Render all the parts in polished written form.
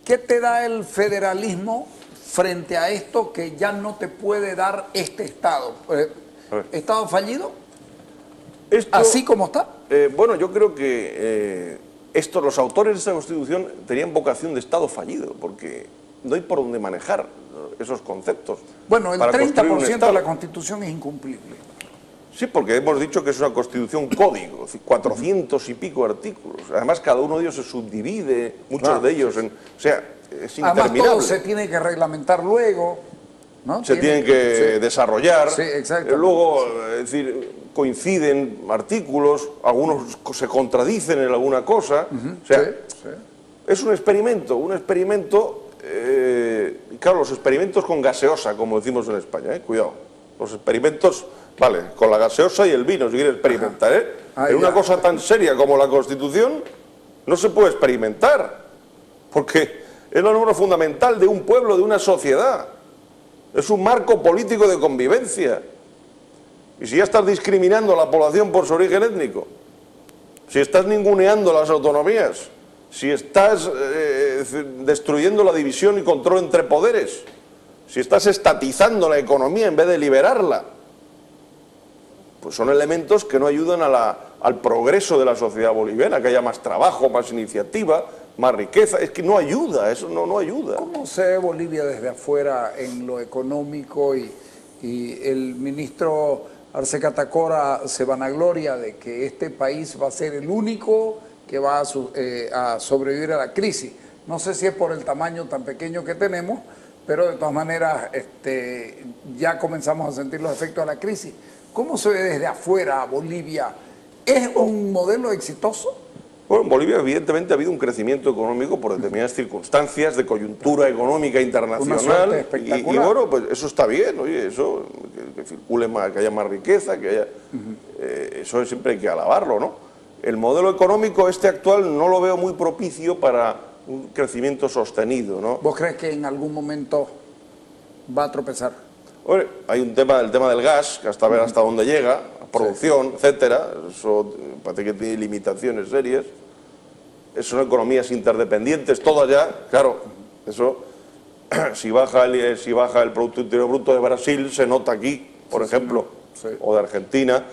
¿Qué te da el federalismo frente a esto que ya no te puede dar este Estado? ¿Estado fallido? ¿Así como está? Bueno, yo creo que los autores de esta Constitución tenían vocación de Estado fallido, porque no hay por dónde manejar esos conceptos. Bueno, el 30% de la Constitución es incumplible. Sí, porque hemos dicho que es una Constitución código, 400 y pico artículos. Además, cada uno de ellos se subdivide, muchos de ellos, o sea, es interminable. Además, todo se tiene que reglamentar luego, ¿no? Se tienen que desarrollar. Sí, exacto. Luego, es decir, coinciden artículos, algunos se contradicen en alguna cosa. O sea, es un experimento, y claro, los experimentos con gaseosa, como decimos en España, cuidado. Los experimentos, vale, con la gaseosa y el vino, si quieres experimentar, en una cosa tan seria como la Constitución, no se puede experimentar, porque es la norma fundamental de un pueblo, de una sociedad. Es un marco político de convivencia. Y si ya estás discriminando a la población por su origen étnico, si estás ninguneando las autonomías, si estás destruyendo la división y control entre poderes, si estás estatizando la economía en vez de liberarla, pues son elementos que no ayudan al progreso de la sociedad boliviana, que haya más trabajo, más iniciativa, más riqueza. Es que no ayuda, eso no ayuda. ¿Cómo se ve Bolivia desde afuera en lo económico? Y el ministro Arce Catacora se vanagloria de que este país va a ser el único que va a sobrevivir a la crisis. No sé si es por el tamaño tan pequeño que tenemos, pero de todas maneras ya comenzamos a sentir los efectos de la crisis. ¿Cómo se ve desde afuera Bolivia? ¿Es un modelo exitoso? Bueno, en Bolivia evidentemente ha habido un crecimiento económico por determinadas circunstancias de coyuntura económica internacional. Y bueno, pues eso está bien, oye, eso, que circule más, que haya más riqueza, que haya... eso siempre hay que alabarlo, ¿no? El modelo económico actual no lo veo muy propicio para un crecimiento sostenido, ¿no? ¿Vos crees que en algún momento va a tropezar? Oye, hay el tema del gas, que hasta ver hasta dónde llega, producción, etcétera. Eso parece que tiene limitaciones serias. Son economías interdependientes, todas ya, claro. Eso, si baja el Producto Interior Bruto de Brasil, se nota aquí, por ejemplo, o de Argentina.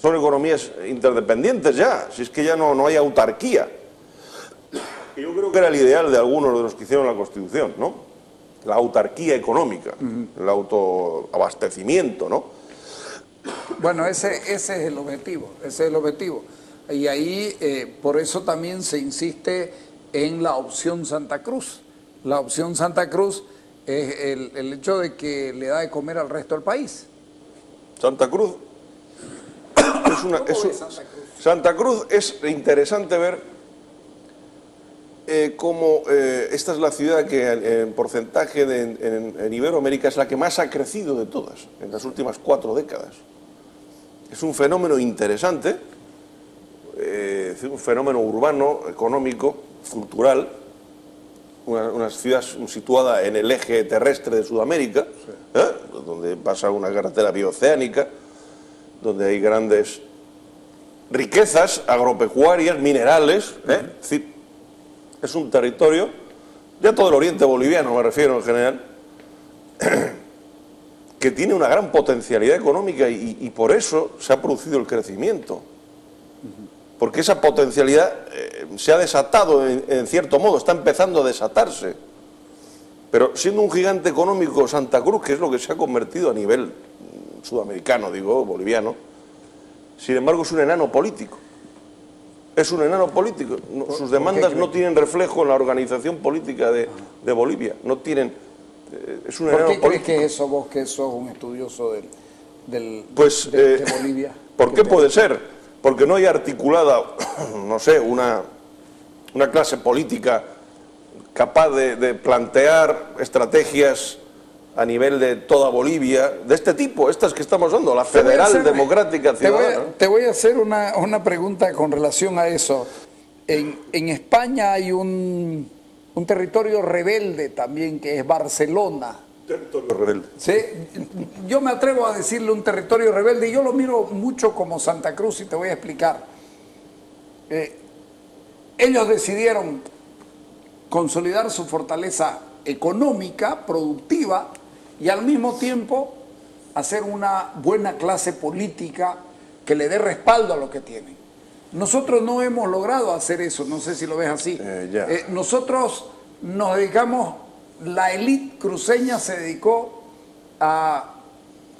Son economías interdependientes ya, si es que ya no hay autarquía. Y yo creo que era el ideal de algunos de los que hicieron la Constitución, ¿no? La autarquía económica, el autoabastecimiento, ¿no? Bueno, ese es el objetivo, Y ahí, por eso también se insiste en la opción Santa Cruz. La opción Santa Cruz es el hecho de que le da de comer al resto del país. Santa Cruz Santa Cruz es interesante ver cómo esta es la ciudad que en porcentaje en Iberoamérica es la que más ha crecido de todas en las últimas 4 décadas. Es un fenómeno interesante, un fenómeno urbano, económico, cultural, una ciudad situada en el eje terrestre de Sudamérica, donde pasa una carretera bioceánica, donde hay grandes riquezas agropecuarias, minerales, es decir, es un territorio, ya todo el oriente boliviano me refiero en general, que tiene una gran potencialidad económica y por eso se ha producido el crecimiento. Porque esa potencialidad se ha desatado en cierto modo, está empezando a desatarse. Pero siendo un gigante económico Santa Cruz, que es lo que se ha convertido a nivel sudamericano, digo, boliviano, sin embargo es un enano político. Es un enano político. Sus demandas no tienen reflejo en la organización política de Bolivia. No tienen... es un enano político. ¿Por qué crees que eso, vos que sos un estudioso de Bolivia? ¿Por qué puede ser? Porque no hay articulada, no sé, una clase política capaz de plantear estrategias a nivel de toda Bolivia, de este tipo, estas que estamos dando, la federal democrática ciudadana. Te voy a hacer una pregunta con relación a eso. En España hay un territorio rebelde también, que es Barcelona, Territorio rebelde. Sí, yo me atrevo a decirle un territorio rebelde y yo lo miro mucho como Santa Cruz y te voy a explicar. Ellos decidieron consolidar su fortaleza económica, productiva y al mismo tiempo hacer una buena clase política que le dé respaldo a lo que tienen. Nosotros no hemos logrado hacer eso, no sé si lo ves así. Nosotros nos dedicamos, la élite cruceña se dedicó a,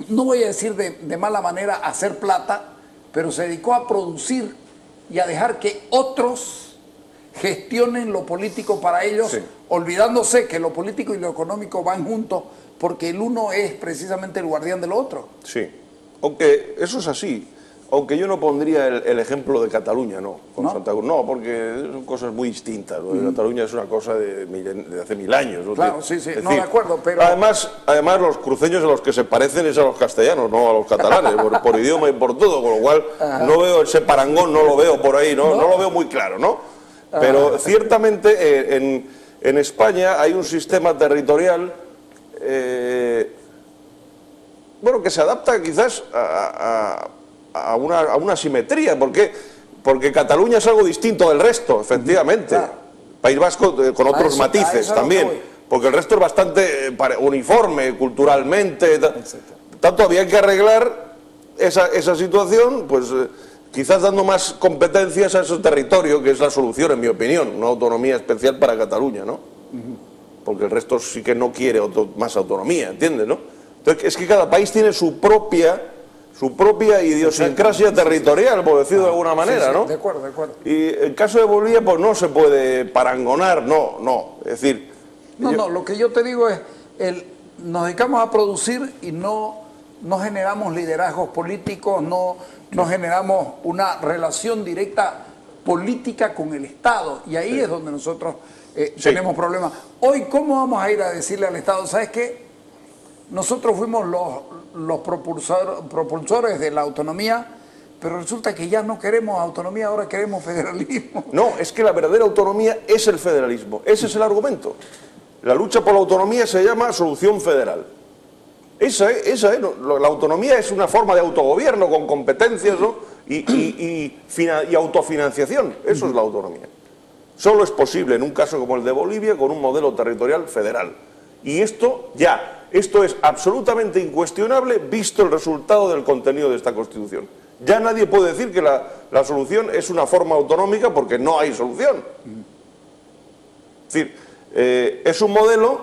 no voy a decir de mala manera, a hacer plata, pero se dedicó a producir y a dejar que otros gestionen lo político para ellos, sí, olvidándose que lo político y lo económico van juntos, porque el uno es precisamente el guardián del otro. Sí, aunque eso es así. Aunque yo no pondría el ejemplo de Cataluña, no, con Santa Cruz, no, porque son cosas muy distintas. Cataluña es una cosa de hace 1000 años. ¿No? Claro, sí, sí, no, de acuerdo, pero... Además, los cruceños a los que se parecen es a los castellanos, no a los catalanes, por idioma y por todo, con lo cual no veo ese parangón, no lo veo por ahí, no lo veo muy claro, ¿no? Pero ciertamente en España hay un sistema territorial, bueno, que se adapta quizás a una simetría, porque Cataluña es algo distinto del resto, efectivamente. Claro. País Vasco con otros matices también, porque el resto es bastante uniforme culturalmente. Tanto había que arreglar esa situación, pues quizás dando más competencias a ese territorio, que es la solución, en mi opinión, una autonomía especial para Cataluña, ¿no? Porque el resto sí que no quiere más autonomía, ¿entiendes, no? Entonces, es que cada país tiene su propia idiosincrasia territorial, por decirlo de alguna manera, ¿no? De acuerdo, de acuerdo. Y el caso de Bolivia, pues no se puede parangonar, no, es decir... No, lo que yo te digo es, nos dedicamos a producir y no generamos liderazgos políticos, no generamos una relación directa política con el Estado, y ahí es donde nosotros tenemos problemas. Hoy, ¿cómo vamos a ir a decirle al Estado, sabes qué? Nosotros fuimos los propulsores de la autonomía, pero resulta que ya no queremos autonomía, ahora queremos federalismo. No, es que la verdadera autonomía es el federalismo, ese es el argumento. La lucha por la autonomía se llama solución federal. Esa es, la autonomía es una forma de autogobierno con competencias, ¿no? y autofinanciación, eso es la autonomía. Solo es posible en un caso como el de Bolivia con un modelo territorial federal. Y esto es absolutamente incuestionable visto el resultado del contenido de esta Constitución. Ya nadie puede decir que la solución es una forma autonómica porque no hay solución. Es decir, es un modelo,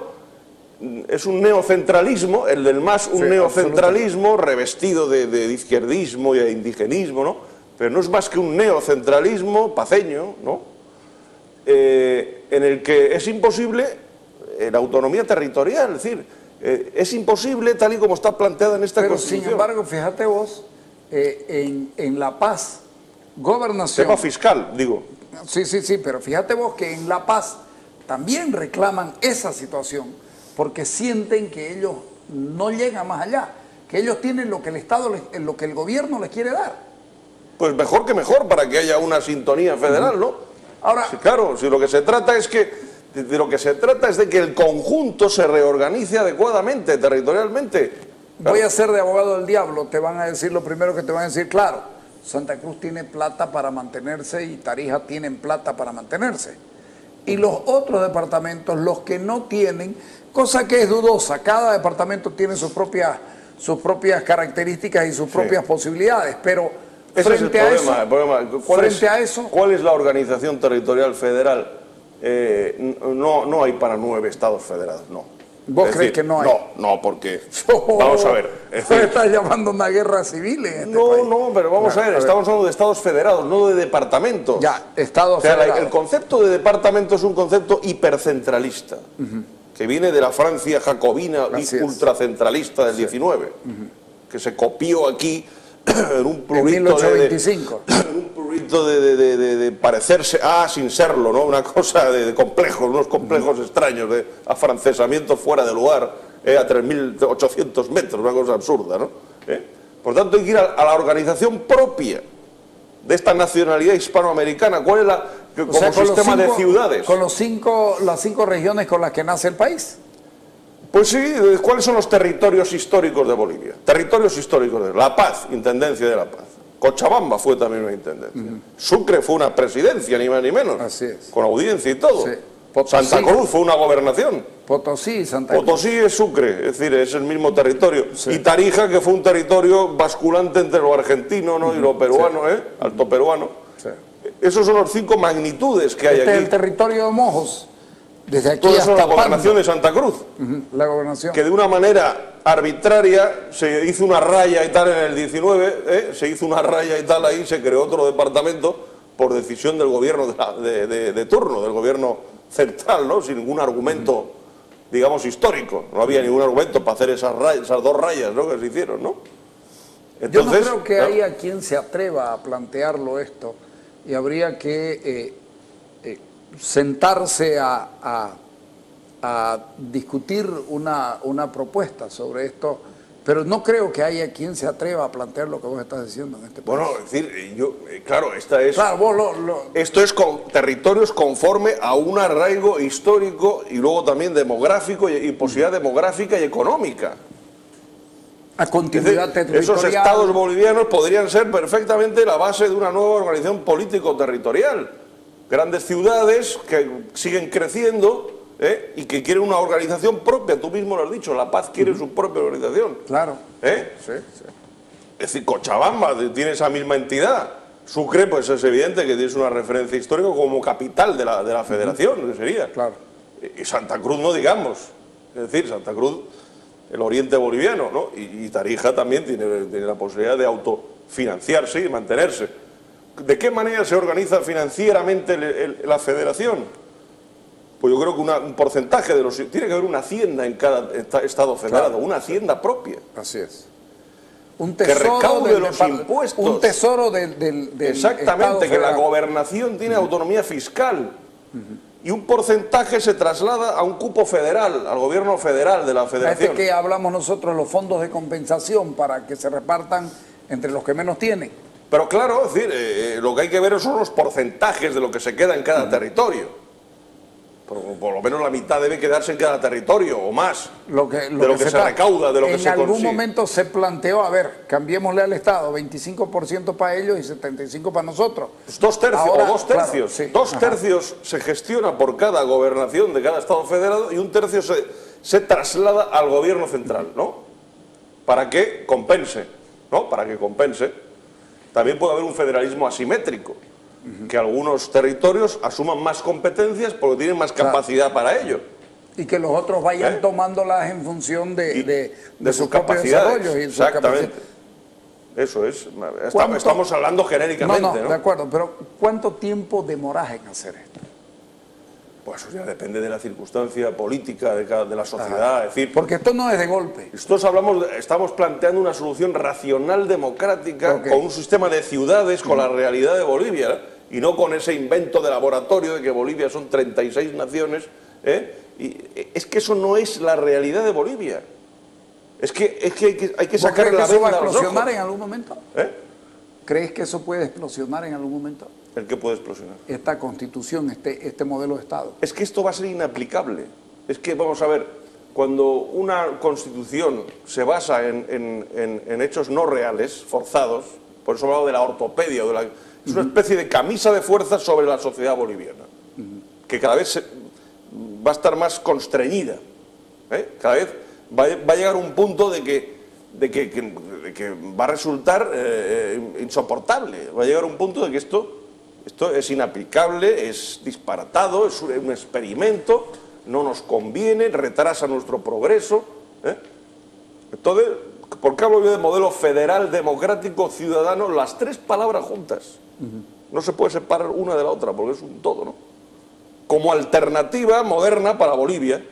es un neocentralismo, el del MAS, un neocentralismo revestido de izquierdismo y de indigenismo, ¿no? Pero no es más que un neocentralismo paceño, ¿no? En el que es imposible la autonomía territorial, es decir, es imposible tal y como está planteada en esta Constitución. Sin embargo, fíjate vos, en La Paz, gobernación... Tema fiscal, digo. Sí, pero fíjate vos que en La Paz también reclaman esa situación, porque sienten que ellos no llegan más allá, que ellos tienen lo que el Estado, lo que el gobierno les quiere dar. Pues mejor que mejor, para que haya una sintonía federal, ¿no? Ahora, sí, claro, si lo que se trata es de que el conjunto se reorganice adecuadamente, territorialmente. Claro. Voy a ser de abogado del diablo, te van a decir lo primero que te van a decir, claro, Santa Cruz tiene plata para mantenerse y Tarija tienen plata para mantenerse. Y los otros departamentos, los que no tienen, cosa que es dudosa, cada departamento tiene sus propias características y sus propias posibilidades, pero frente a eso... ¿Cuál es la organización territorial federal? No hay para 9 estados federados, no. ¿Vos crees que no hay? No, porque... Vamos a ver. Estás llamando una guerra civil en este país. No, pero vamos a ver, estamos hablando de estados federados, no de departamentos. Ya, estados federados. El concepto de departamento es un concepto hipercentralista, que viene de la Francia jacobina y ultracentralista del 19, que se copió aquí en un prurito de parecerse sin serlo, ¿no? Una cosa de complejos, unos complejos extraños de afrancesamiento fuera de lugar, a 3.800 metros, una cosa absurda, ¿no? Por tanto, hay que ir a la organización propia de esta nacionalidad hispanoamericana. ¿Cuál es como sistema de ciudades? Con las 5 regiones con las que nace el país. Pues sí, ¿cuáles son los territorios históricos de Bolivia? Territorios históricos de La Paz, Intendencia de La Paz. Cochabamba fue también una intendencia. Sucre fue una presidencia, ni más ni menos. Así es. Con audiencia y todo. Sí. Santa Cruz fue una gobernación. Potosí, Santa Cruz. Potosí es Sucre, es decir, es el mismo territorio. Sí. Y Tarija, que fue un territorio basculante entre lo argentino, ¿no? y lo peruano, sí. Alto peruano. Sí. Esos son los 5 magnitudes que hay aquí. El territorio de Mojos. Desde aquí todo hasta eso la gobernación de Santa Cruz. La gobernación. Que de una manera arbitraria se hizo una raya y tal en el 19, se hizo una raya y tal ahí, se creó otro departamento por decisión del gobierno de turno, del gobierno central, ¿no? Sin ningún argumento, digamos, histórico. No había ningún argumento para hacer esas 2 rayas, ¿no? que se hicieron, ¿no? Entonces, yo no creo que haya quien se atreva a plantearlo esto, y habría que sentarse a discutir una propuesta sobre esto, pero no creo que haya quien se atreva a plantear lo que vos estás diciendo en este país. Bueno, es decir, claro, esto es con territorios conforme a un arraigo histórico y luego también demográfico y posibilidad demográfica y económica. A continuidad territorial. Esos estados bolivianos podrían ser perfectamente la base de una nueva organización político-territorial. Grandes ciudades que siguen creciendo y que quieren una organización propia. Tú mismo lo has dicho, La Paz quiere su propia organización. Claro. Sí. Es decir, Cochabamba tiene esa misma entidad. Sucre, pues es evidente que tienes una referencia histórica como capital de la federación, que sería. Claro. Y Santa Cruz no digamos. Es decir, Santa Cruz, el oriente boliviano, ¿no? Y Tarija también tiene la posibilidad de autofinanciarse y mantenerse. ¿De qué manera se organiza financieramente la federación? Pues yo creo que un porcentaje de los... Tiene que haber una hacienda en cada estado federado, claro, una hacienda propia. Así es. Un tesoro que recaude los impuestos. Un tesoro del exactamente, que la gobernación tiene autonomía fiscal. Y un porcentaje se traslada a un cupo federal, al gobierno federal de la federación. Que hablamos nosotros, los fondos de compensación para que se repartan entre los que menos tienen. Pero claro, es decir, lo que hay que ver son los porcentajes de lo que se queda en cada territorio. Por lo menos la mitad debe quedarse en cada territorio o más de lo que se recauda, de lo que se consigue. En algún momento se planteó, a ver, cambiémosle al Estado, 25% para ellos y 75% para nosotros. Pues 2 tercios. Ahora, o 2 tercios. Claro, sí. 2 tercios se gestiona por cada gobernación de cada Estado federado y 1 tercio se traslada al gobierno central, ¿no? Para que compense, ¿no? Para que compense. También puede haber un federalismo asimétrico. Que algunos territorios asuman más competencias porque tienen más capacidad para ello. Y que los otros vayan tomándolas en función de sus capacidades. Exactamente. Eso es. Estamos hablando genéricamente, ¿no? De acuerdo, pero ¿cuánto tiempo demorás en hacer esto? Pues eso ya depende de la circunstancia política de la sociedad. Es decir, porque esto no es de golpe. Estamos planteando una solución racional democrática con un sistema de ciudades, con la realidad de Bolivia, y no con ese invento de laboratorio de que Bolivia son 36 naciones. Y es que eso no es la realidad de Bolivia. Es que hay que sacar la venda a los ojos. ¿Eso va a explosionar en algún momento? ¿Crees que eso puede explosionar en algún momento? ¿El qué puede explosionar? Esta constitución, este modelo de Estado. Es que esto va a ser inaplicable. Es que, vamos a ver, cuando una constitución se basa en hechos no reales, forzados, por eso he hablado de la ortopedia, es una especie de camisa de fuerza sobre la sociedad boliviana, que cada vez va a estar más constreñida. Cada vez va a llegar un punto de que va a resultar insoportable. Va a llegar un punto de que esto es inaplicable, es disparatado, es un experimento, no nos conviene, retrasa nuestro progreso. Entonces, ¿por qué hablo yo de modelo federal, democrático, ciudadano? Las 3 palabras juntas. No se puede separar una de la otra porque es un todo, ¿no? Como alternativa moderna para Bolivia,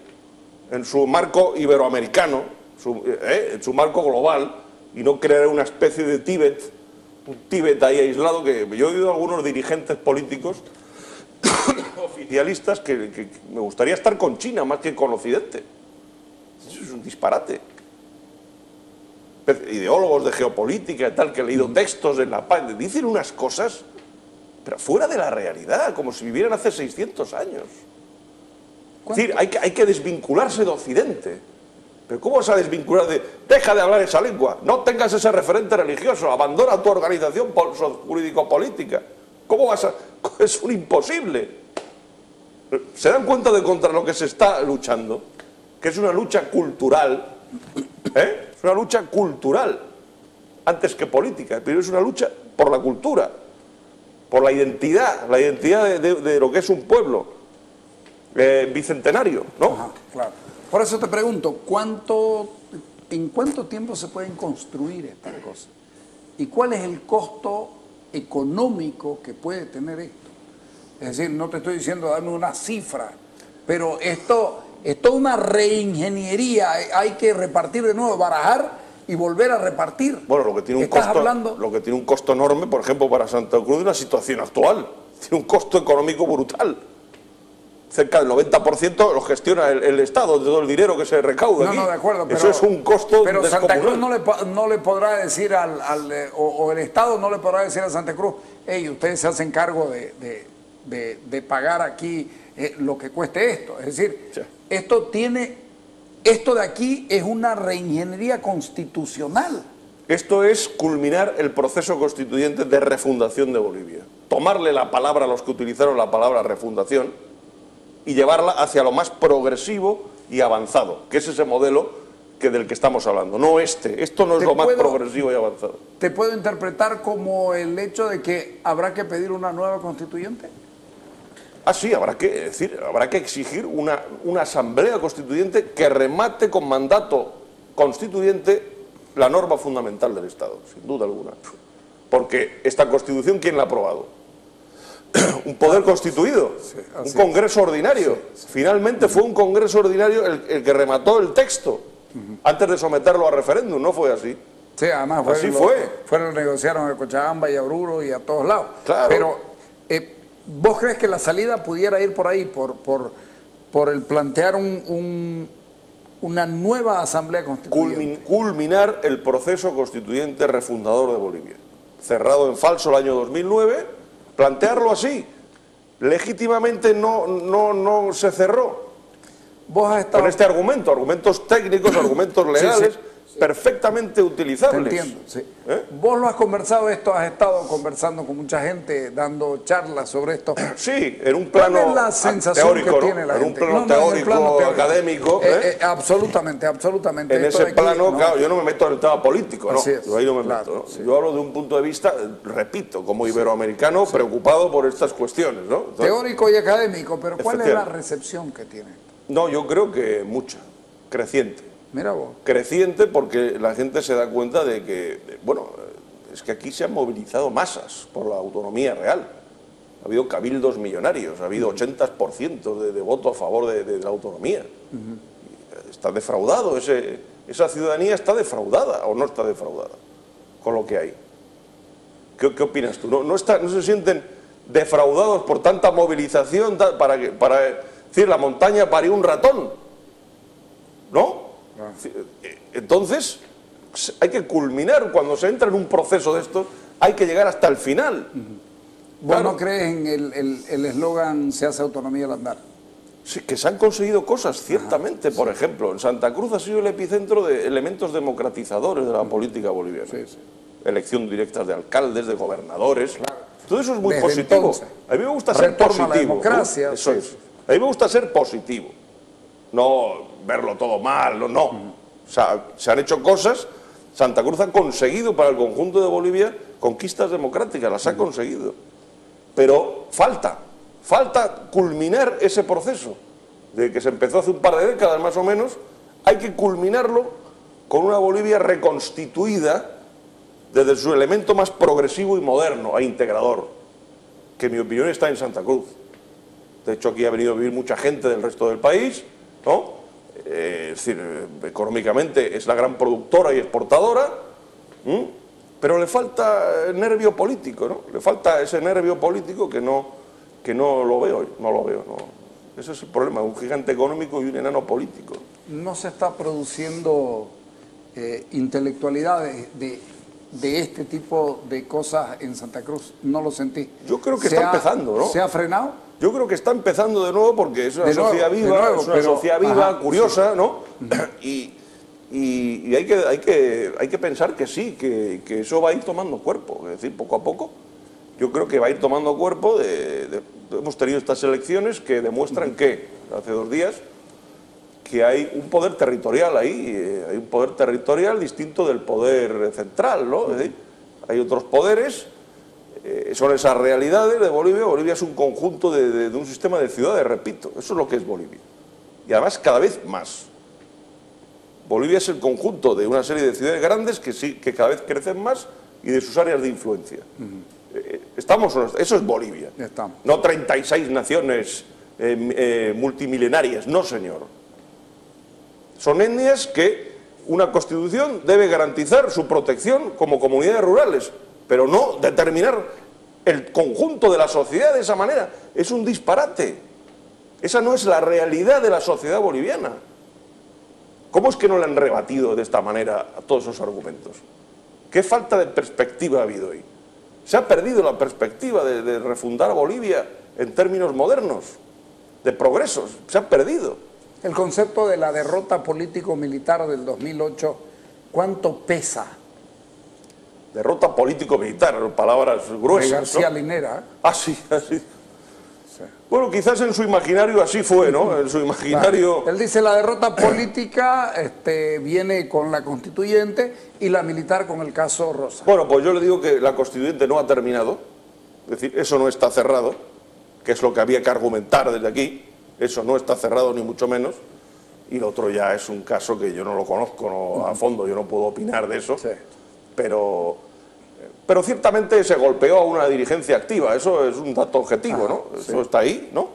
en su marco iberoamericano, en su marco global, y no crear una especie de Tíbet, un Tíbet ahí aislado, que yo he oído a algunos dirigentes políticos oficialistas que me gustaría estar con China más que con Occidente. Eso es un disparate. Ideólogos de geopolítica y tal, que he leído textos en la paz, dicen unas cosas, pero fuera de la realidad, como si vivieran hace 600 años. Es decir, hay que desvincularse de Occidente. Pero ¿cómo vas a desvincular de, deja de hablar esa lengua, no tengas ese referente religioso, abandona tu organización jurídico-política? ¿Cómo vas a...? Es un imposible. ¿Se dan cuenta de contra lo que se está luchando? Que es una lucha cultural, es una lucha cultural, antes que política, pero es una lucha por la cultura, por la identidad de lo que es un pueblo bicentenario, ¿no? Ajá, claro. Por eso te pregunto, ¿en cuánto tiempo se pueden construir estas cosas? ¿Y cuál es el costo económico que puede tener esto? Es decir, no te estoy diciendo dame una cifra, pero esto es toda una reingeniería, hay que repartir de nuevo, barajar y volver a repartir. Bueno, lo que tiene un costo enorme, por ejemplo, para Santa Cruz, es la situación actual. Tiene un costo económico brutal. Cerca del 90% lo gestiona el Estado, de todo el dinero que se recauda aquí. No, de acuerdo, pero eso es un costo pero Santa Cruz descomunal. no le podrá decir o el Estado no le podrá decir a Santa Cruz, hey, ustedes se hacen cargo de pagar aquí lo que cueste esto. Es decir, sí. Esto de aquí es una reingeniería constitucional. Esto es culminar el proceso constituyente de refundación de Bolivia. Tomarle la palabra a los que utilizaron la palabra refundación y llevarla hacia lo más progresivo y avanzado, que es ese modelo del que estamos hablando. No esto no es lo más progresivo y avanzado. ¿Te puedo interpretar como el hecho de que habrá que pedir una nueva constituyente? Ah, sí, habrá que exigir una asamblea constituyente que remate con mandato constituyente la norma fundamental del Estado, sin duda alguna. Porque esta Constitución, ¿quién la ha aprobado? Un poder constituido, sí, un Congreso ordinario. Sí. Finalmente fue un Congreso ordinario el que remató el texto antes de someterlo a referéndum, ¿no fue así? Sí, además fueron negociaron a Cochabamba y a Oruro y a todos lados. Claro. Pero, ¿vos crees que la salida pudiera ir por ahí, por el plantear una nueva asamblea constituyente? Culminar el proceso constituyente refundador de Bolivia, cerrado en falso el año 2009, plantearlo así. Legítimamente no se cerró. Vos has estado... Con este argumento, argumentos técnicos, argumentos legales, sí. Perfectamente utilizables. Te entiendo, sí. Vos lo has conversado esto, has estado conversando con mucha gente, dando charlas sobre esto. Sí, en un plano ¿cuál es la sensación teórico, que tiene la en gente? Un plano teórico, académico. Absolutamente. En ese plano, claro, yo no me meto en el tema político, ¿no? Yo ahí no me meto, ¿no? Sí. Yo hablo de un punto de vista, repito, como iberoamericano, preocupado por estas cuestiones, ¿no? Entonces, teórico y académico, pero ¿cuál es la recepción que tiene? No, yo creo que mucha, creciente. Mira vos. Creciente porque la gente se da cuenta de que, bueno, es que aquí se han movilizado masas por la autonomía real. Ha habido cabildos millonarios, ha habido 80% de voto a favor de la autonomía. Está defraudado, esa ciudadanía está defraudada o no está defraudada con lo que hay. ¿Qué opinas tú? ¿No se sienten defraudados por tanta movilización para decir la montaña parió un ratón? ¿No? Entonces, hay que culminar, cuando se entra en un proceso de estos, hay que llegar hasta el final. ¿Vos no crees en el eslogan se hace autonomía al andar? Sí, que se han conseguido cosas, ciertamente. Por ejemplo, en Santa Cruz ha sido el epicentro de elementos democratizadores de la política boliviana. Elección directa de alcaldes, de gobernadores. Todo eso es muy positivo. Entonces, a mí me gusta ser positivo. A la democracia. Eso es. A mí me gusta ser positivo. No verlo todo mal, no. O sea, se han hecho cosas. Santa Cruz ha conseguido para el conjunto de Bolivia conquistas democráticas, las ha conseguido. Pero falta culminar ese proceso, de que se empezó hace un par de décadas más o menos. Hay que culminarlo con una Bolivia reconstituida desde su elemento más progresivo y moderno e integrador, que en mi opinión está en Santa Cruz. De hecho, aquí ha venido a vivir mucha gente del resto del país, ¿no? Es decir, económicamente es la gran productora y exportadora, pero le falta el nervio político, ¿no? Le falta ese nervio político que no lo veo, no. Ese es el problema, un gigante económico y un enano político. ¿No se está produciendo intelectualidad de este tipo de cosas en Santa Cruz? ¿No lo sentí? Yo creo que está empezando, ¿no? ¿Se ha frenado? Yo creo que está empezando de nuevo porque es una sociedad viva, curiosa, ¿no? Y Y hay que pensar que sí, que eso va a ir tomando cuerpo, es decir, poco a poco. Yo creo que va a ir tomando cuerpo. Hemos tenido estas elecciones que demuestran que, hace 2 días, que hay un poder territorial ahí, hay un poder territorial distinto del poder central, ¿no? Es decir, hay otros poderes, son esas realidades de Bolivia. Bolivia es un conjunto de un sistema de ciudades, repito, eso es lo que es Bolivia. Y además cada vez más. Bolivia es el conjunto de una serie de ciudades grandes que cada vez crecen más y de sus áreas de influencia. Eso es Bolivia. No 36 naciones multimilenarias, no señor. Son etnias que una constitución debe garantizar su protección como comunidades rurales, pero no determinar el conjunto de la sociedad de esa manera. Es un disparate. Esa no es la realidad de la sociedad boliviana. ¿Cómo es que no le han rebatido de esta manera a todos esos argumentos? ¿Qué falta de perspectiva ha habido ahí? Se ha perdido la perspectiva de refundar a Bolivia en términos modernos, de progresos. Se ha perdido. El concepto de la derrota político-militar del 2008, ¿cuánto pesa? Derrota político-militar, palabras gruesas, de García ¿no? Linera. Ah, sí, así. Bueno, quizás en su imaginario así fue, ¿no? En su imaginario... Él dice la derrota política viene con la constituyente y la militar con el caso Rosa. Bueno, pues yo le digo que la constituyente no ha terminado, es decir, eso no está cerrado, que es lo que había que argumentar desde aquí, eso no está cerrado ni mucho menos, y lo otro ya es un caso que yo no lo conozco a fondo, yo no puedo opinar de eso, sí. Pero ciertamente se golpeó a una dirigencia activa, eso es un dato objetivo, ¿no? Eso está ahí, ¿no?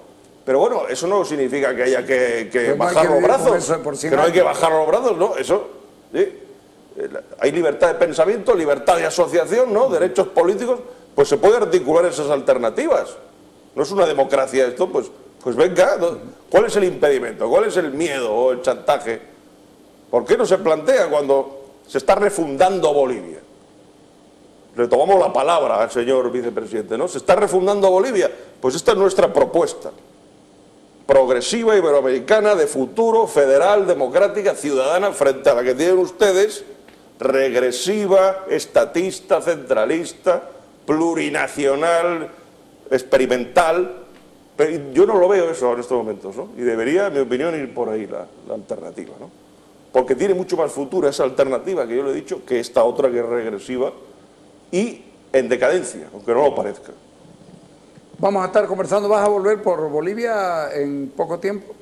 Pero bueno, eso no significa que haya que bajar los brazos, que no hay que bajar los brazos, ¿no? Eso, ¿sí? Hay libertad de pensamiento, libertad de asociación, ¿no? Derechos políticos, pues se puede articular esas alternativas. No es una democracia esto, pues venga, ¿no? ¿Cuál es el impedimento? ¿Cuál es el miedo o el chantaje? ¿Por qué no se plantea cuando se está refundando Bolivia? Le tomamos la palabra al señor vicepresidente, ¿no? ¿Se está refundando Bolivia? Pues esta es nuestra propuesta. Progresiva, iberoamericana, de futuro, federal, democrática, ciudadana, frente a la que tienen ustedes, regresiva, estatista, centralista, plurinacional, experimental. Pero yo no lo veo eso en estos momentos, ¿no? Y debería, en mi opinión, ir por ahí la alternativa, ¿no? Porque tiene mucho más futuro esa alternativa que yo le he dicho que esta otra que es regresiva y en decadencia, aunque no lo parezca. Vamos a estar conversando. ¿Vas a volver por Bolivia en poco tiempo?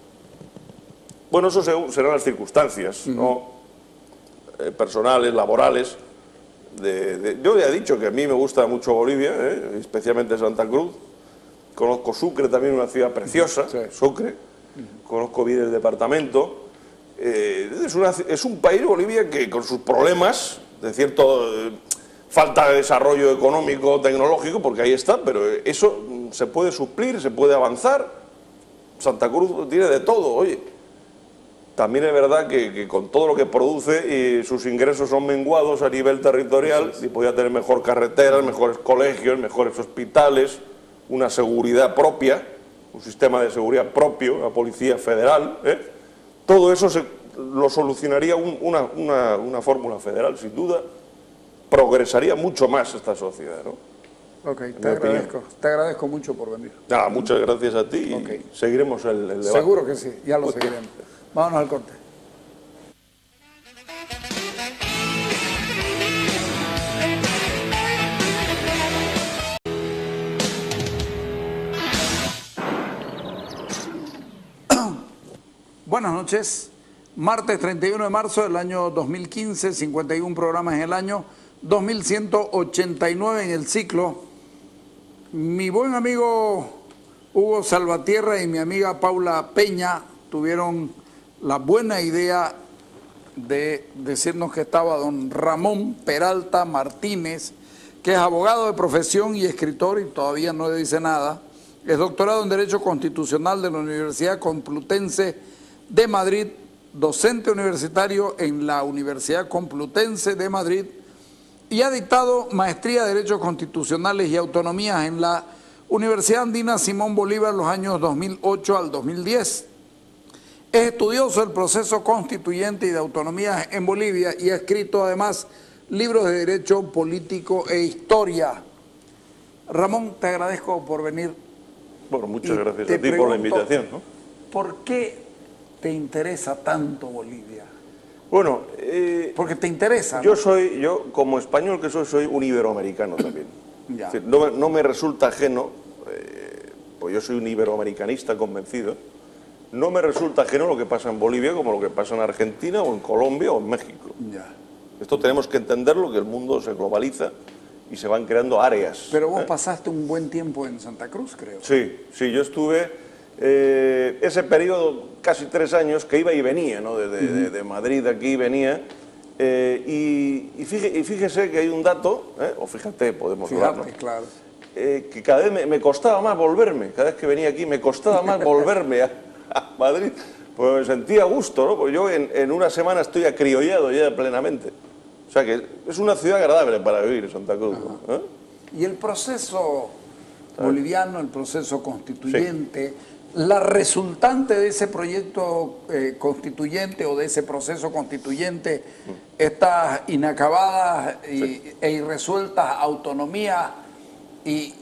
Bueno, eso serán las circunstancias, ¿no? Personales, laborales. Yo ya he dicho que a mí me gusta mucho Bolivia, especialmente Santa Cruz. Conozco Sucre, también una ciudad preciosa, sí. Sucre. Conozco bien el departamento. Es un país, Bolivia, que con sus problemas, de cierto falta de desarrollo económico, tecnológico, porque ahí está, pero eso se puede suplir, se puede avanzar. Santa Cruz tiene de todo, oye. También es verdad que con todo lo que produce sus ingresos son menguados a nivel territorial, y podría tener mejor carreteras, mejores colegios, mejores hospitales, una seguridad propia, un sistema de seguridad propio, la Policía Federal, todo eso lo solucionaría una fórmula federal, sin duda, progresaría mucho más esta sociedad, ¿no? Ok, te agradezco mucho por venir. Muchas gracias a ti, okay. Y seguiremos el debate. Seguro que sí, ya lo seguiremos. Vámonos al corte. Buenas noches. Martes 31 de marzo del año 2015, 51 programas en el año, 2189 en el ciclo. Mi buen amigo Hugo Salvatierra y mi amiga Paula Peña tuvieron la buena idea de decirnos que estaba don Ramón Peralta Martínez, que es abogado de profesión y escritor y todavía no le dice nada. Es doctorado en Derecho Constitucional de la Universidad Complutense de Madrid, docente universitario en la Universidad Complutense de Madrid y ha dictado maestría de Derechos Constitucionales y Autonomías en la Universidad Andina Simón Bolívar los años 2008 al 2010. Es estudioso del proceso constituyente y de autonomía en Bolivia y ha escrito además libros de derecho político e historia. Ramón, te agradezco por venir. Bueno, muchas gracias a ti por la invitación, ¿no? ¿Por qué te interesa tanto Bolivia? Bueno, porque te interesa, ¿no? Yo como español que soy un iberoamericano también. Ya. Es decir, no me resulta ajeno, pues yo soy un iberoamericanista convencido, no me resulta ajeno lo que pasa en Bolivia como lo que pasa en Argentina o en Colombia o en México. Ya. Esto tenemos que entenderlo, que el mundo se globaliza y se van creando áreas. Pero vos pasaste un buen tiempo en Santa Cruz, creo. Sí, yo estuve ese periodo, casi 3 años, que iba y venía, ¿no? De Madrid aquí venía, y fíjese que hay un dato, o fíjate, podemos hablarlo, claro. Que cada vez me costaba más volverme, cada vez que venía aquí me costaba más volverme a Madrid, pues me sentía a gusto, ¿no? Pues yo en una semana estoy acriollado ya plenamente. O sea que es una ciudad agradable para vivir, Santa Cruz. ¿Eh? Y el proceso boliviano, el proceso constituyente, la resultante de ese proyecto constituyente o de ese proceso constituyente, estas inacabadas e irresueltas autonomías y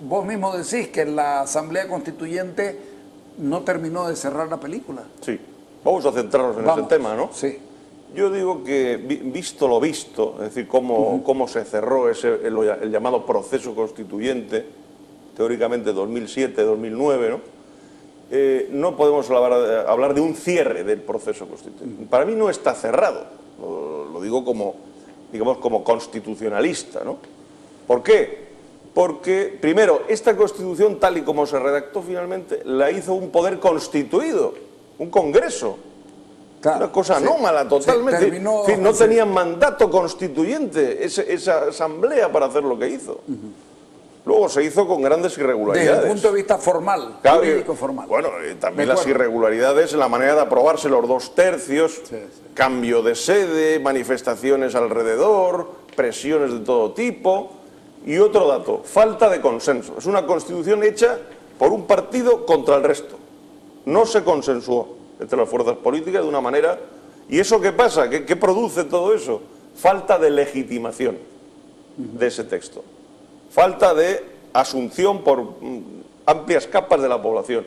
vos mismo decís que la Asamblea Constituyente no terminó de cerrar la película. Sí, vamos a centrarnos en ese tema, ¿no? Sí. Yo digo que, visto lo visto, es decir, cómo se cerró el llamado proceso constituyente, teóricamente 2007-2009, ¿no? No podemos hablar de un cierre del proceso constituyente. Para mí no está cerrado, lo digo como constitucionalista, ¿no? ¿Por qué? Porque, primero, esta Constitución, tal y como se redactó finalmente, la hizo un poder constituido, un Congreso. Claro, una cosa anómala totalmente. No tenían mandato constituyente esa asamblea para hacer lo que hizo. Luego se hizo con grandes irregularidades. Desde el punto de vista formal, claro, jurídico formal. Bueno, también las irregularidades en la manera de aprobarse los 2/3, cambio de sede, manifestaciones alrededor, presiones de todo tipo. Y otro dato, falta de consenso. Es una constitución hecha por un partido contra el resto. No se consensuó entre las fuerzas políticas de una manera. ¿Y eso qué pasa? ¿Qué produce todo eso? Falta de legitimación de ese texto. Falta de asunción por amplias capas de la población.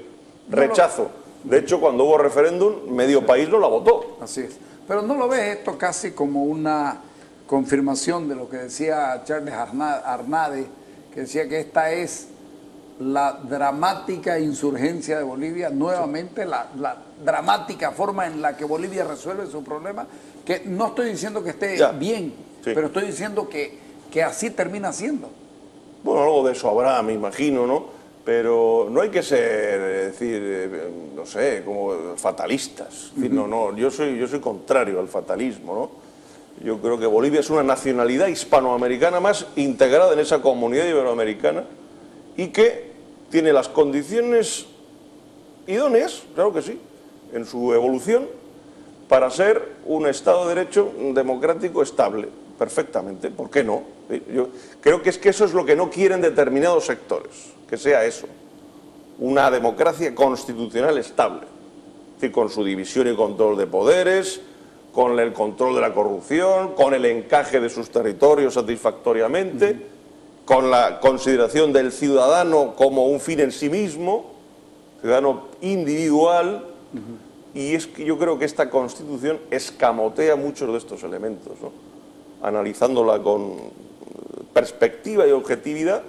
Rechazo. De hecho, cuando hubo referéndum, medio país no la votó. Así es. Pero ¿no lo ves esto casi como una confirmación de lo que decía Charles Arnade, que decía que esta es la dramática insurgencia de Bolivia, nuevamente la dramática forma en la que Bolivia resuelve su problema? Que no estoy diciendo que esté bien, pero estoy diciendo que así termina siendo. Bueno, algo de eso habrá, me imagino, ¿no? Pero no hay que ser, no sé, como fatalistas. Es decir, yo soy contrario al fatalismo, ¿no? Yo creo que Bolivia es una nacionalidad hispanoamericana más integrada en esa comunidad iberoamericana y que tiene las condiciones idóneas, claro que sí, en su evolución, para ser un Estado de Derecho democrático estable, perfectamente. ¿Por qué no? Yo creo que eso es lo que no quieren determinados sectores, que sea eso, una democracia constitucional estable, es decir, con su división y control de poderes, con el control de la corrupción, con el encaje de sus territorios satisfactoriamente, con la consideración del ciudadano como un fin en sí mismo, ciudadano individual, y es que yo creo que esta Constitución escamotea muchos de estos elementos, ¿no? Analizándola con perspectiva y objetividad,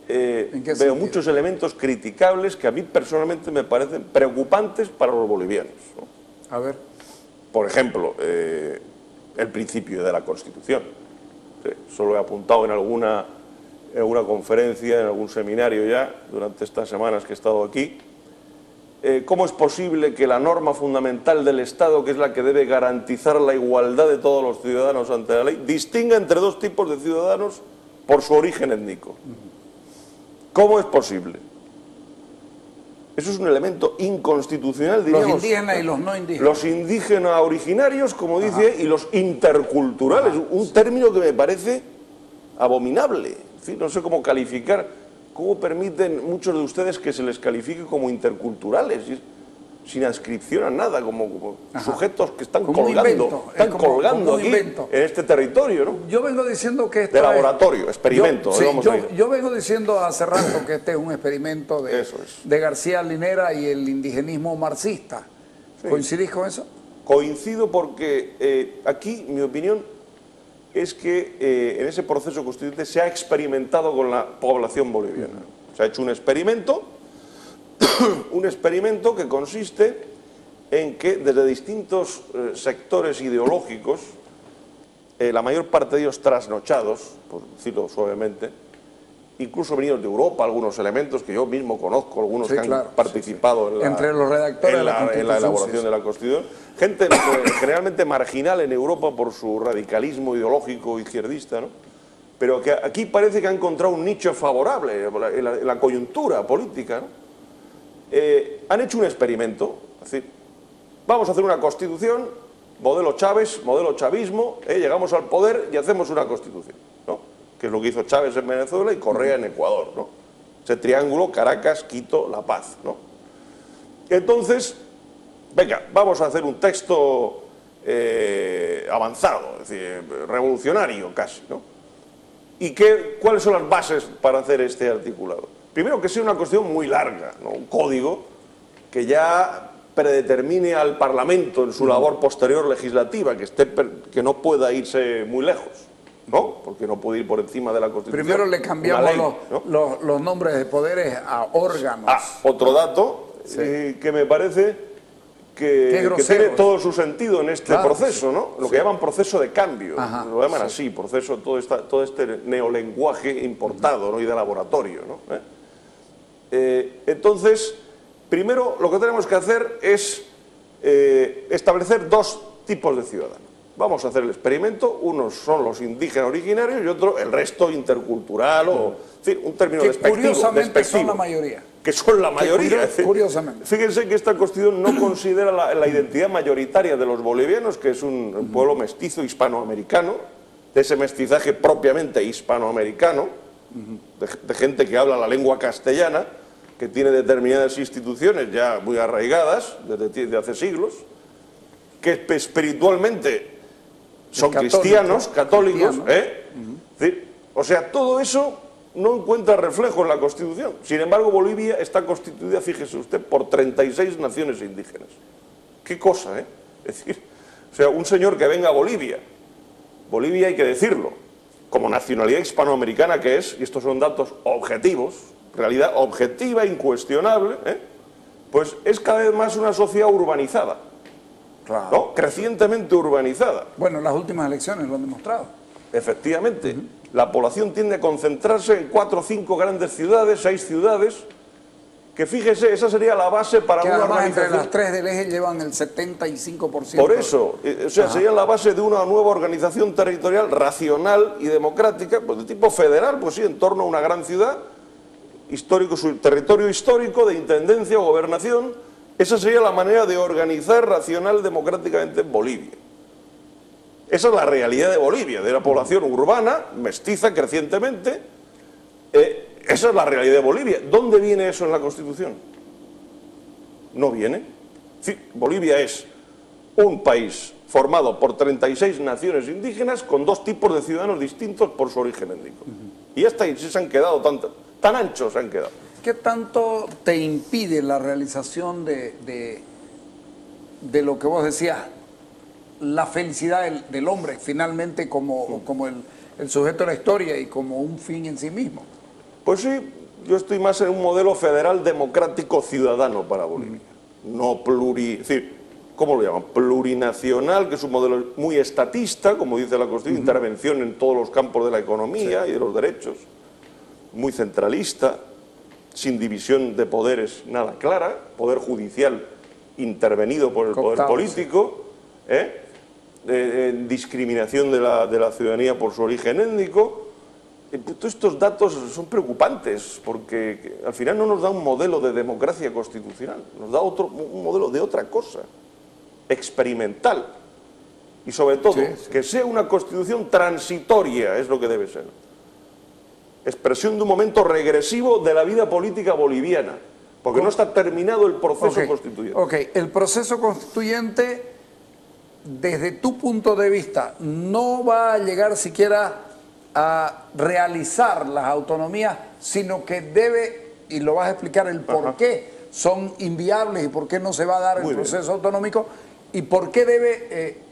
veo muchos elementos criticables que a mí personalmente me parecen preocupantes para los bolivianos, ¿no? A ver. Por ejemplo, el principio de la Constitución. Solo he apuntado en alguna conferencia, en algún seminario ya, durante estas semanas que he estado aquí. ¿Cómo es posible que la norma fundamental del Estado, que es la que debe garantizar la igualdad de todos los ciudadanos ante la ley, distinga entre dos tipos de ciudadanos por su origen étnico? ¿Cómo es posible? Eso es un elemento inconstitucional, diríamos. Los indígenas y los no indígenas. Los indígenas originarios, como dice, y los interculturales. Un término que me parece abominable. En fin, no sé cómo calificar. ¿Cómo permiten muchos de ustedes que se les califique como interculturales? sin adscripción a nada, como sujetos que están como colgando aquí invento en este territorio, ¿no? Yo vengo diciendo que esto de laboratorio, experimento. Yo vengo diciendo hace rato que este es un experimento de García Linera y el indigenismo marxista. Sí. ¿Coincidís con eso? Coincido porque aquí mi opinión es que en ese proceso constituyente se ha experimentado con la población boliviana. Se ha hecho un experimento que consiste en que desde distintos sectores ideológicos, la mayor parte de ellos trasnochados, por decirlo suavemente, incluso venidos de Europa, algunos elementos que yo mismo conozco, algunos que han participado entre los redactores en la elaboración de la Constitución, gente generalmente marginal en Europa por su radicalismo ideológico izquierdista, ¿no? Pero que aquí parece que ha encontrado un nicho favorable en la coyuntura política, ¿no? Han hecho un experimento, es decir, vamos a hacer una Constitución, modelo Chávez, modelo chavismo, llegamos al poder y hacemos una Constitución, ¿no? Que es lo que hizo Chávez en Venezuela y Correa en Ecuador, ¿no? Ese triángulo Caracas, Quito, La Paz, ¿no? Entonces, venga, vamos a hacer un texto avanzado, es decir, revolucionario casi, ¿no? ¿Y cuáles son las bases para hacer este articulado? Primero, que sea una cuestión muy larga, ¿no? Un código que ya predetermine al Parlamento en su labor posterior legislativa, que no pueda irse muy lejos, ¿no? Porque no puede ir por encima de la Constitución. Primero le cambiamos los nombres de poderes a órganos. Otro dato que me parece que tiene todo su sentido en este proceso, ¿no? Lo que llaman proceso de cambio, lo llaman así, proceso, todo este neolenguaje importado, ¿no? Y de laboratorio, ¿no? Entonces, primero lo que tenemos que hacer es establecer dos tipos de ciudadanos. Vamos a hacer el experimento, unos son los indígenas originarios y otro el resto intercultural, o en fin, un término despectivo. Curiosamente son la mayoría. Que son la mayoría. Curiosamente. Fíjense que esta Constitución no considera la identidad mayoritaria de los bolivianos, que es un pueblo mestizo hispanoamericano, de ese mestizaje propiamente hispanoamericano, de gente que habla la lengua castellana, que tiene determinadas instituciones ya muy arraigadas desde hace siglos, que espiritualmente son cristianos, católicos, o sea, todo eso no encuentra reflejo en la Constitución. Sin embargo, Bolivia está constituida, fíjese usted, por 36 naciones indígenas. Qué cosa, ¿eh? Es decir, o sea, un señor que venga a Bolivia hay que decirlo, como nacionalidad hispanoamericana que es, y estos son datos objetivos, realidad objetiva, incuestionable, pues es cada vez más una sociedad urbanizada. Claro. ¿No? Crecientemente urbanizada. Bueno, las últimas elecciones lo han demostrado. Efectivamente. La población tiende a concentrarse en 4 o 5 grandes ciudades, 6 ciudades, que fíjese, esa sería la base para una organización. Entre las 3 del eje llevan el 75%. Por eso, o sea, sería la base de una nueva organización territorial racional y democrática, pues de tipo federal, pues sí, en torno a una gran ciudad, su territorio histórico de intendencia o gobernación. Esa sería la manera de organizar racional democráticamente en Bolivia. Esa es la realidad de Bolivia, de la población urbana, mestiza crecientemente. Esa es la realidad de Bolivia. ¿Dónde viene eso en la Constitución? No viene. Sí, Bolivia es un país formado por 36 naciones indígenas con 2 tipos de ciudadanos distintos por su origen étnico. Y hasta ahí se han quedado tan anchos se han quedado. ¿Qué tanto te impide la realización de lo que vos decías, la felicidad del hombre, finalmente como el sujeto de la historia y como un fin en sí mismo? Pues sí, yo estoy más en un modelo federal democrático ciudadano para Bolivia. No es decir, ¿cómo lo llaman? Plurinacional, que es un modelo muy estatista, como dice la Constitución, intervención en todos los campos de la economía y de los derechos, muy centralista, sin división de poderes nada clara, poder judicial intervenido por el poder político, discriminación de la ciudadanía por su origen étnico. Todos estos datos son preocupantes porque al final no nos da un modelo de democracia constitucional, nos da un modelo de otra cosa, experimental, y sobre todo que sea una constitución transitoria, es lo que debe ser. Expresión de un momento regresivo de la vida política boliviana, porque no está terminado el proceso constituyente. Ok, el proceso constituyente, desde tu punto de vista, no va a llegar siquiera a realizar las autonomías, sino que debe, y lo vas a explicar el por qué son inviables y por qué no se va a dar el proceso autonómico, y por qué debe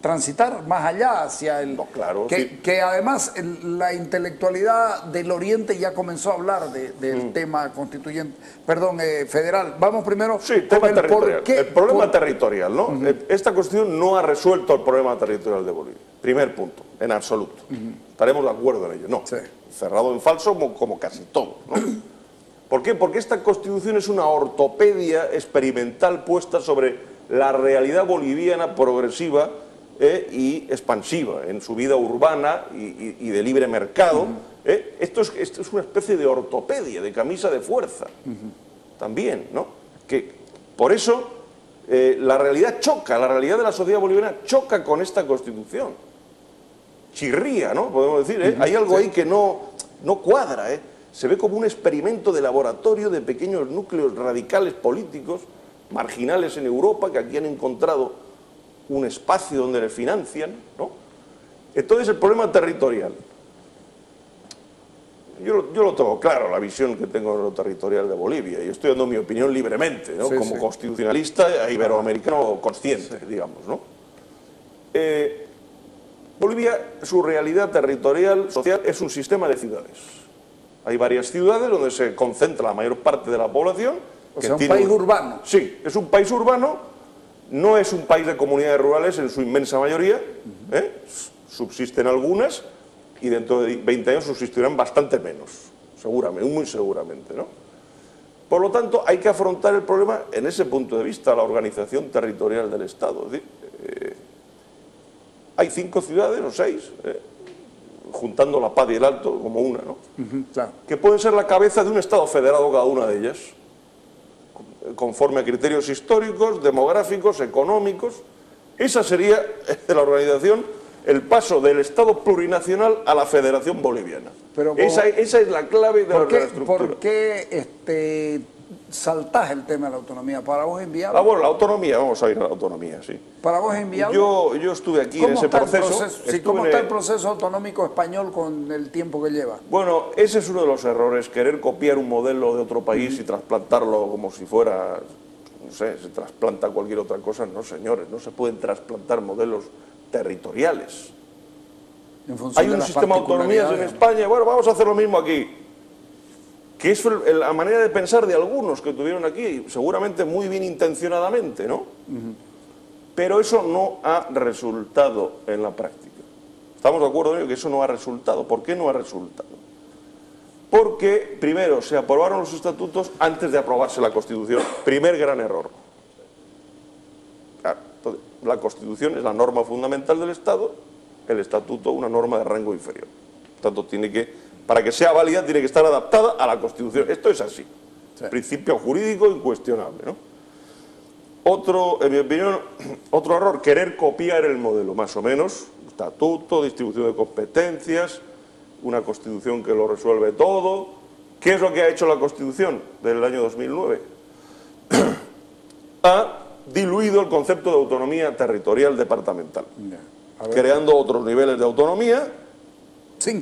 transitar más allá hacia el... No, claro, que además la intelectualidad del Oriente ya comenzó a hablar del tema constituyente, perdón, federal. Vamos primero tema territorial. El problema territorial, ¿no? Esta Constitución no ha resuelto el problema territorial de Bolivia. Primer punto, en absoluto. Estaremos de acuerdo en ello. No, cerrado en falso como casi todo, ¿no? ¿Por qué? Porque esta Constitución es una ortopedia experimental puesta sobre la realidad boliviana progresiva y expansiva en su vida urbana y de libre mercado. Esto es una especie de ortopedia, de camisa de fuerza, también, ¿no? Que por eso la realidad choca, la realidad de la sociedad boliviana choca con esta Constitución. Chirría, ¿no? Podemos decir, hay algo ahí que no cuadra, Se ve como un experimento de laboratorio de pequeños núcleos radicales políticos, marginales en Europa, que aquí han encontrado un espacio donde les financian, ¿no? Entonces el problema territorial, yo lo tengo claro, la visión que tengo de lo territorial de Bolivia, y estoy dando mi opinión libremente, ¿no? Como constitucionalista e iberoamericano consciente, digamos, ¿no? Bolivia, su realidad territorial, social, es un sistema de ciudades. Hay varias ciudades donde se concentra la mayor parte de la población. O sea, un país urbano. Sí, es un país urbano. No es un país de comunidades rurales en su inmensa mayoría, subsisten algunas y dentro de 20 años subsistirán bastante menos, seguramente, muy seguramente, ¿no? Por lo tanto, hay que afrontar el problema en ese punto de vista, la organización territorial del Estado. Es decir, hay 5 ciudades o 6, juntando La Paz y el Alto como una, ¿no? Claro. Que pueden ser la cabeza de un Estado federado cada una de ellas, conforme a criterios históricos, demográficos, económicos. Esa sería, de la organización, el paso del Estado plurinacional a la Federación Boliviana. Pero esa es la clave de la estructura. ¿Por qué saltás el tema de la autonomía? ¿Para vos es inviable? Bueno, la autonomía, vamos a ir a la autonomía, sí. ¿Para vos es inviable? Yo estuve aquí en ese proceso. ¿Cómo está el proceso autonómico español con el tiempo que lleva? Bueno, ese es uno de los errores, querer copiar un modelo de otro país y trasplantarlo como si fuera, no sé, se trasplanta cualquier otra cosa. No, señores, no se pueden trasplantar modelos territoriales. Hay un sistema de autonomías en España, bueno, vamos a hacer lo mismo aquí. Que es la manera de pensar de algunos que tuvieron aquí, seguramente muy bien intencionadamente, ¿no? Pero eso no ha resultado en la práctica. Estamos de acuerdo en ello que eso no ha resultado. ¿Por qué no ha resultado? Porque, primero, se aprobaron los estatutos antes de aprobarse la Constitución. Primer gran error. Claro, entonces, la Constitución es la norma fundamental del Estado, el estatuto una norma de rango inferior. Por tanto, para que sea válida tiene que estar adaptada a la Constitución. Esto es así. Sí. Principio jurídico incuestionable, ¿no? En mi opinión, otro error, querer copiar el modelo, más o menos. Estatuto, distribución de competencias, una Constitución que lo resuelve todo. ¿Qué es lo que ha hecho la Constitución del año 2009? Ha diluido el concepto de autonomía territorial departamental, creando otros niveles de autonomía.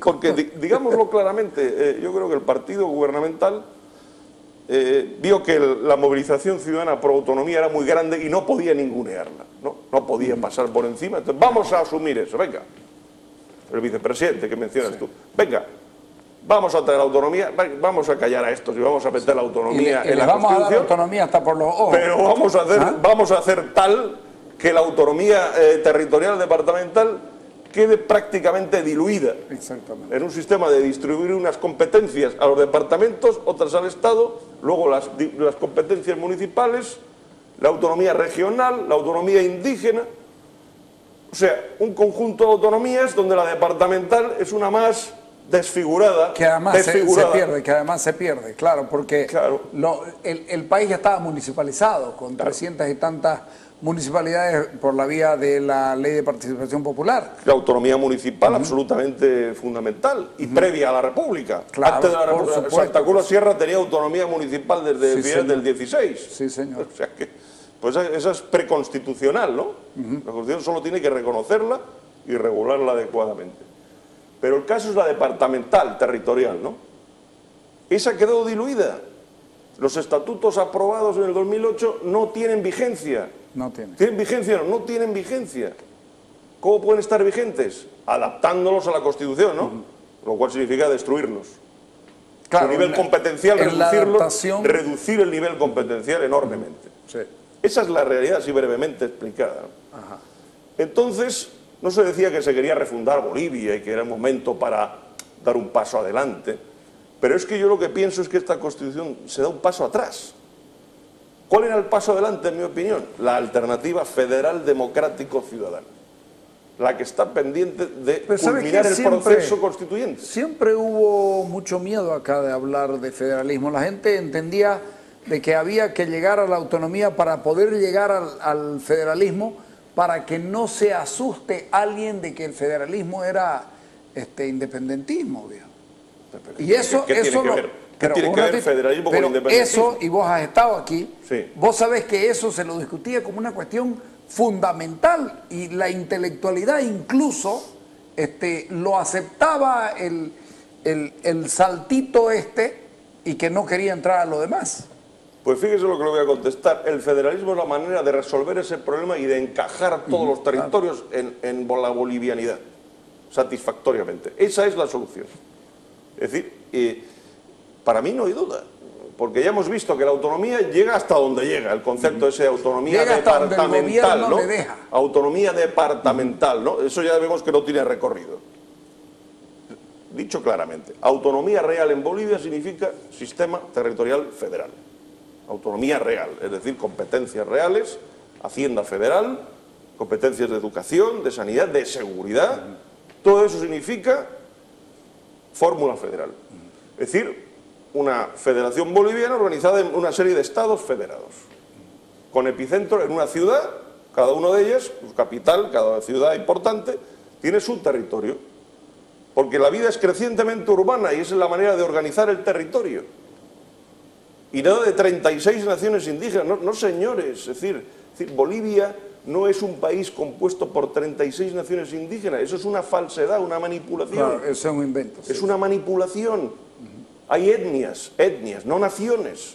Porque, digámoslo claramente, yo creo que el partido gubernamental vio que la movilización ciudadana pro autonomía era muy grande y no podía ningunearla, no podía pasar por encima. Entonces, vamos a asumir eso, venga. El vicepresidente que mencionas tú, venga, vamos a traer autonomía, vamos a callar a estos y vamos a meter la autonomía en la Constitución. Vamos a dar autonomía hasta por los ojos. Pero vamos a hacer tal que la autonomía territorial departamental quede prácticamente diluida en un sistema de distribuir unas competencias a los departamentos, otras al Estado, luego las competencias municipales, la autonomía regional, la autonomía indígena. O sea, un conjunto de autonomías donde la departamental es una más desfigurada. Que además se pierde, claro, porque el país ya estaba municipalizado con 300 y tantas municipalidades por la vía de la ley de participación popular. La autonomía municipal absolutamente fundamental y previa a la República. Claro, antes de la República, Santa Cruz de la Sierra tenía autonomía municipal desde finales del 16. Sí, señor. O sea que, pues esa es preconstitucional, ¿no? La Constitución solo tiene que reconocerla y regularla adecuadamente. Pero el caso es la departamental, territorial, ¿no? Esa quedó diluida. Los estatutos aprobados en el 2008 no tienen vigencia. No tienen. ¿Tienen vigencia o no? No tienen vigencia. ¿Cómo pueden estar vigentes? Adaptándolos a la Constitución, ¿no? Lo cual significa destruirlos. Claro, el nivel competencial, reducirlo, reducir el nivel competencial enormemente. Sí. Esa es la realidad, así brevemente explicada, ¿no? Ajá. Entonces, no se decía que se quería refundar Bolivia y que era el momento para dar un paso adelante, pero es que yo lo que pienso es que esta Constitución se da un paso atrás. ¿Cuál era el paso adelante, en mi opinión? La alternativa federal democrático-ciudadana, la que está pendiente de culminar el proceso constituyente. Siempre hubo mucho miedo acá de hablar de federalismo. La gente entendía de que había que llegar a la autonomía para poder llegar al federalismo, para que no se asuste alguien de que el federalismo era independentismo, viejo. Y eso, ¿Qué tiene que ver? ¿Qué tiene que ver el federalismo con el independentismo? Eso, y vos has estado aquí, sí. Vos sabés que eso se lo discutía como una cuestión fundamental y la intelectualidad incluso lo aceptaba el saltito y que no quería entrar a lo demás. Pues fíjese lo que le voy a contestar. El federalismo es la manera de resolver ese problema y de encajar todos los territorios en la bolivianidad, satisfactoriamente. Esa es la solución. Es decir, para mí no hay duda, porque ya hemos visto que la autonomía llega hasta donde llega, el concepto ese de autonomía departamental, ¿no? Autonomía departamental, ¿no? Eso ya vemos que no tiene recorrido. Dicho claramente, autonomía real en Bolivia significa sistema territorial federal. Autonomía real, es decir, competencias reales, hacienda federal, competencias de educación, de sanidad, de seguridad, todo eso significa fórmula federal. Es decir, una federación boliviana organizada en una serie de estados federados, con epicentro en una ciudad, cada una de ellas, su capital, cada ciudad importante, tiene su territorio, porque la vida es crecientemente urbana y esa es la manera de organizar el territorio. Y nada de 36 naciones indígenas, no señores, es decir, Bolivia no es un país compuesto por 36 naciones indígenas, eso es una falsedad, una manipulación. Claro, eso es un invento. Es una manipulación. Hay etnias, no naciones,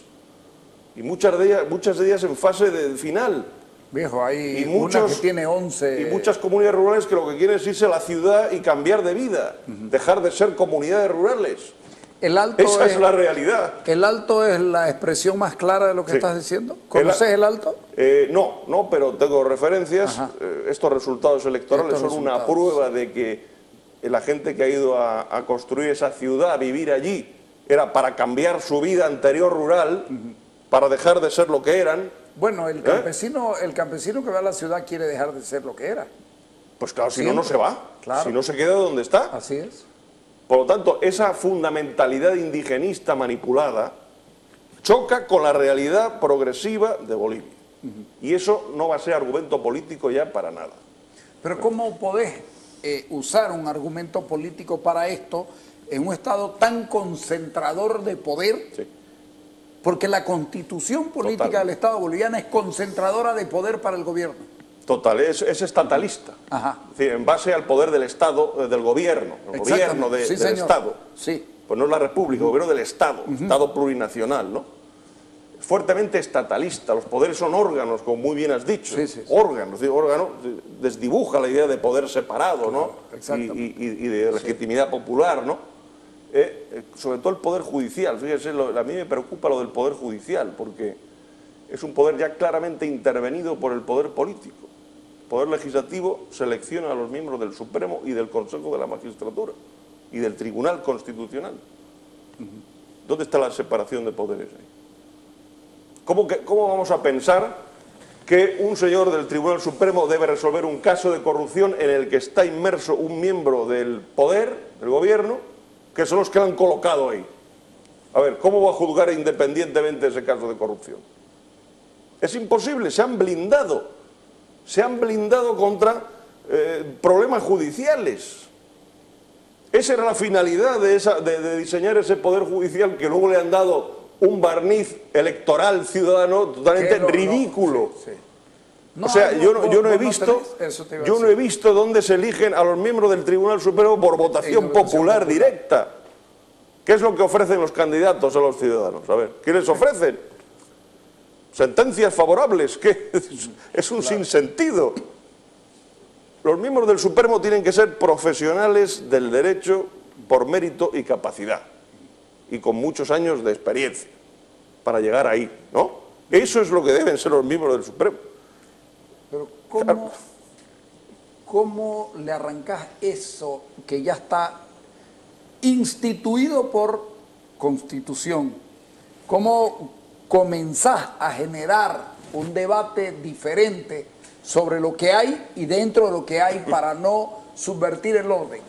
y muchas de ellas en fase de final. Viejo, hay una que tiene 11... Y muchas comunidades rurales que lo que quieren es irse a la ciudad y cambiar de vida, dejar de ser comunidades rurales. Esa es la realidad. ¿El Alto es la expresión más clara de lo que estás diciendo? ¿Conoces el Alto? No, pero tengo referencias. Estos resultados electorales son una prueba de que la gente que ha ido a construir esa ciudad, a vivir allí, era para cambiar su vida anterior rural, para dejar de ser lo que eran. Bueno, el campesino que va a la ciudad quiere dejar de ser lo que era. Pues claro, si no se va. Claro. Si no se queda donde está. Así es. Por lo tanto, esa fundamentalidad indigenista manipulada choca con la realidad progresiva de Bolivia. Y eso no va a ser argumento político ya para nada. Pero ¿cómo podés usar un argumento político para esto en un Estado tan concentrador de poder? Sí. Porque la constitución política del Estado boliviano es concentradora de poder para el gobierno. Total, es estatalista. Ajá. Es decir, en base al poder del Estado, del gobierno, el gobierno del Estado. Sí. Pues no es la República, el gobierno del Estado, Estado plurinacional, ¿no? Es fuertemente estatalista, los poderes son órganos, como muy bien has dicho. Sí. Órganos, desdibuja la idea de poder separado, ¿no? Y de legitimidad popular, ¿no? Sobre todo el poder judicial, fíjese, a mí me preocupa lo del poder judicial, porque es un poder ya claramente intervenido por el poder político. El poder legislativo selecciona a los miembros del Supremo y del Consejo de la Magistratura y del Tribunal Constitucional. ¿Dónde está la separación de poderes ahí? ¿Cómo vamos a pensar que un señor del Tribunal Supremo debe resolver un caso de corrupción en el que está inmerso un miembro del poder, del gobierno, que son los que lo han colocado ahí? A ver, ¿cómo va a juzgar independientemente ese caso de corrupción? Es imposible, se han blindado se han blindado contra problemas judiciales. Esa era la finalidad de diseñar ese poder judicial, que luego le han dado un barniz electoral ciudadano totalmente ridículo. Sí, sí. No, o sea, yo no he visto dónde se eligen a los miembros del Tribunal Supremo por votación popular directa. ¿Qué es lo que ofrecen los candidatos a los ciudadanos? A ver, ¿qué les ofrecen? Sentencias favorables, ¿qué? Es un sinsentido. Los miembros del Supremo tienen que ser profesionales del derecho por mérito y capacidad, y con muchos años de experiencia para llegar ahí, ¿no? Eso es lo que deben ser los miembros del Supremo. Pero ¿cómo le arrancás eso que ya está instituido por Constitución? ¿Cómo comenzás a generar un debate diferente sobre lo que hay y dentro de lo que hay para no subvertir el orden?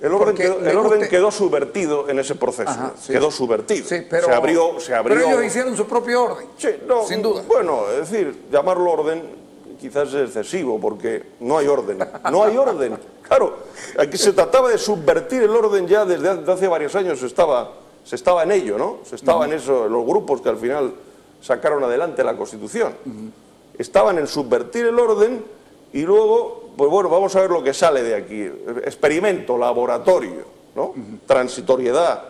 El orden quedó subvertido en ese proceso. Ajá, sí. Quedó subvertido. Sí, pero, se abrió. Pero ellos hicieron su propio orden. Sí, no, sin duda. Bueno, es decir, llamarlo orden quizás es excesivo, porque no hay orden. No hay orden. Claro, aquí se trataba de subvertir el orden ya desde hace varios años. Se estaba en ello, ¿no? Se estaba en eso, los grupos que al final sacaron adelante la Constitución. Estaban en subvertir el orden y luego, pues bueno, vamos a ver lo que sale de aquí. Experimento, laboratorio, ¿no? Transitoriedad.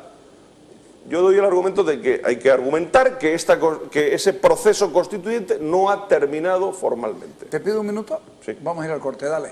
Yo doy el argumento de que hay que argumentar que ese proceso constituyente no ha terminado formalmente. ¿Te pido un minuto? Sí. Vamos a ir al corte, dale.